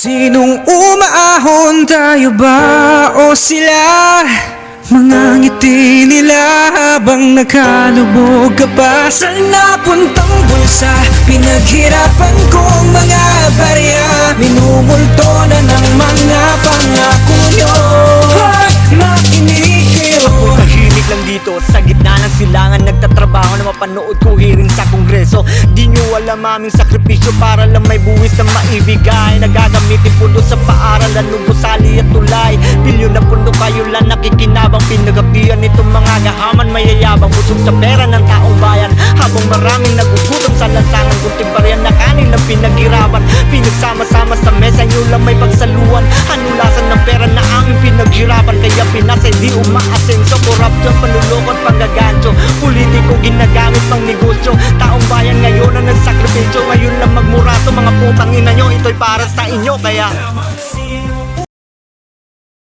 Sinong umaahon, tayo ba o sila? Mga ngiti nila habang nakalubog ka pa. Saan napuntang bulsa? Pinaghirapan kong mga barya. Minumulto na ng mga pangako nyo. Hoy, makinig kayo. Ako'y tahimik lang dito sa gitna ng silangan. Nagtatrabaho na mapanood ko hearing sa kongreso. Di nyo alam aming sakripisyo para lang may buwis na maibigay. Nagagamitin pundo sa paaralan, lubusali at tulay. Bilyon na pundo kayo lang nakikinabang. Pinagapian nitong mga gahaman mayayabang. Busog sa pera ng taong bayan habang maraming nagugutom sa lansangan. Kunting baryan na kanin na pinaghirapan. Pinagsama-sama sa mesa nyo lang may pagsaluan. Anulasan ng pera na aming pinaghirapan. Kaya Pinas ay di umaasenso. Korupsyon, panulokot, panggagancho. Politiko ginagamit pang negosyo. Taong bayan ngayon ang nagsakripisyo. Ngayon lang magmurato mga putang ina nyo. Ito'y para sa inyo kaya